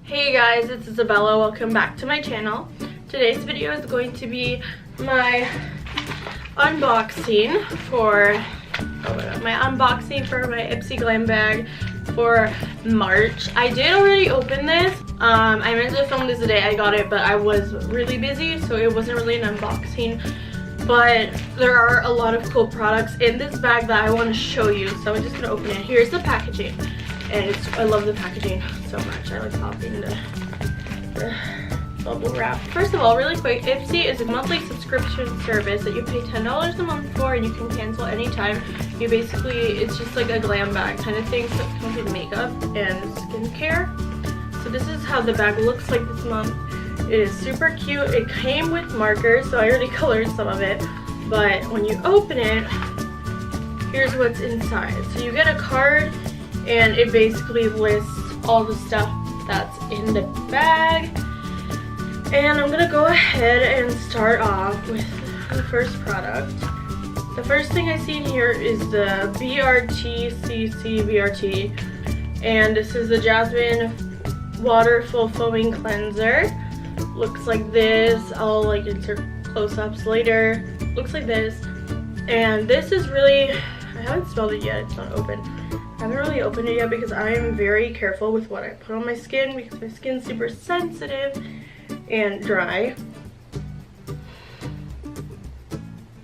Hey guys, it's Isabella. Welcome back to my channel. Today's video is going to be my unboxing for my Ipsy glam bag for March. I did already open this. I meant to film this the day I got it, but I was really busy, so it wasn't really an unboxing. But there are a lot of cool products in this bag that I want to show you, so I'm just gonna open it. Here's the packaging, and I love the packaging so much. I like popping the bubble wrap. First of all, really quick, Ipsy is a monthly subscription service that you pay $10 a month for, and you can cancel anytime. It's just like a glam bag kind of thing, so it comes with makeup and skincare. So this is how the bag looks like this month. It is super cute. It came with markers, so I already colored some of it, but when you open it, here's what's inside. So you get a card, and it basically lists all the stuff that's in the bag. And I'm gonna go ahead and start off with the first product. The first thing I see in here is the BRT BRT, and this is the Jasmine Waterful Foaming Cleanser. Looks like this. I'll insert close-ups later. Looks like this, and this is really, I haven't smelled it yet. It's not open. I haven't really opened it yet because I am very careful with what I put on my skin, because my skin's super sensitive and dry.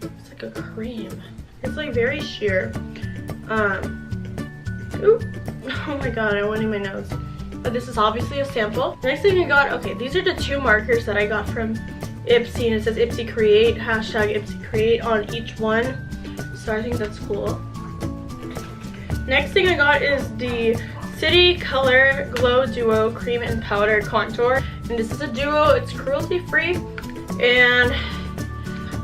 It's like a cream. It's like very sheer. Ooh. Oh my god, I went in my nose. But this is obviously a sample. Next thing I got, okay, these are the two markers that I got from Ipsy, and it says Ipsy Create, hashtag Ipsy Create on each one. So I think that's cool. Next thing I got is the City Color Glow Duo Cream and Powder Contour. And this is a duo, it's cruelty free. And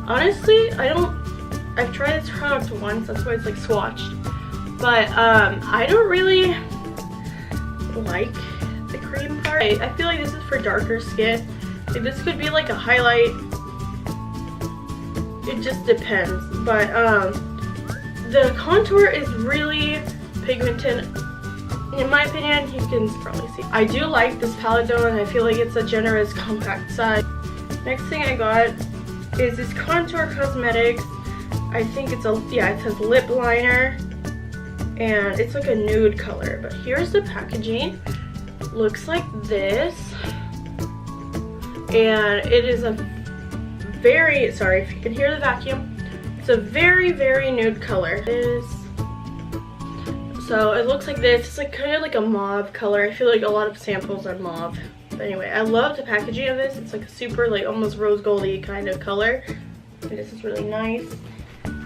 honestly, I've tried this product once, that's why it's like swatched. But I don't really like the cream part. I feel like this is for darker skin. Like, this could be like a highlight. It just depends. But the contour is really pigmented. In my opinion, you can probably see. I do like this palette though, and I feel like it's a generous compact size. Next thing I got is this Contour Cosmetics. I think it says lip liner, and it's like a nude color. But here's the packaging. Looks like this, and it is a very, sorry if you can hear the vacuum, it's a very, very nude color. So it looks like this. It's like kind of like a mauve color. I feel like a lot of samples are mauve. But anyway, I love the packaging of this. It's like a super like almost rose goldy kind of color, and this is really nice.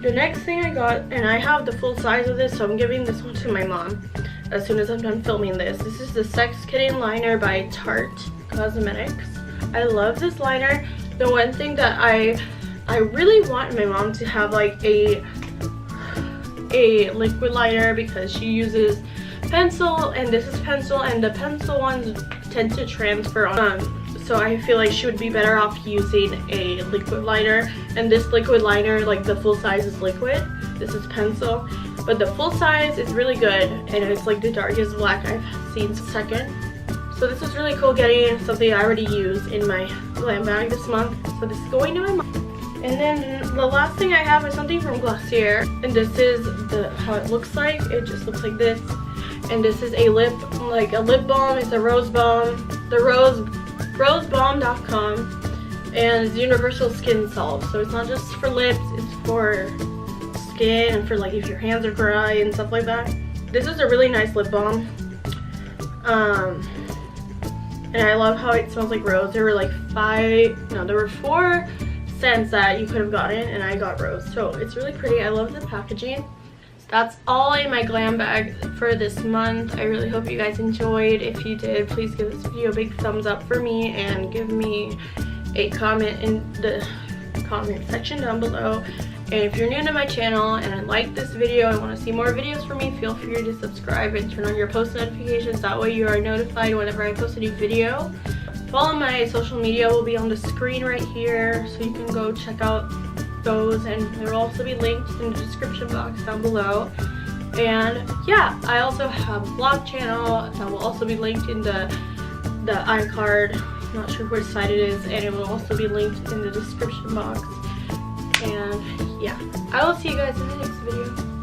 The next thing I got, and I have the full size of this, so I'm giving this one to my mom as soon as I'm done filming this. This is the Sex Kitten Liner by Tarte Cosmetics. I love this liner. The one thing that I really want my mom to have like a liquid liner, because she uses pencil, and this is pencil, and the pencil ones tend to transfer on. So I feel like she would be better off using a liquid liner, and this liquid liner, like the full size is liquid, this is pencil, but the full size is really good, and it's like the darkest black I've seen second. So this is really cool, getting something I already use in my glam bag this month. So this is going to my mom. And then the last thing I have is something from Glossier, and this is how it looks like. It just looks like this, and this is a lip balm. It's a rose balm, the rosebalm.com, and it's universal skin salve. So it's not just for lips, it's for skin and for like if your hands are dry and stuff like that. This is a really nice lip balm, and I love how it smells like rose. There were like 4 scents that you could have gotten, and I got rose, so it's really pretty. I love the packaging. So that's all in my glam bag for this month. I really hope you guys enjoyed. If you did, please give this video a big thumbs up for me, and give me a comment in the comment section down below. And if you're new to my channel and like this video and want to see more videos from me, feel free to subscribe and turn on your post notifications. That way you are notified whenever I post a new video. Follow my social media, will be on the screen right here, so you can go check out those, and there will also be links in the description box down below. And yeah, I also have a vlog channel that will also be linked in the the iCard. I'm not sure which side it is, and it will also be linked in the description box. And yeah, I will see you guys in the next video.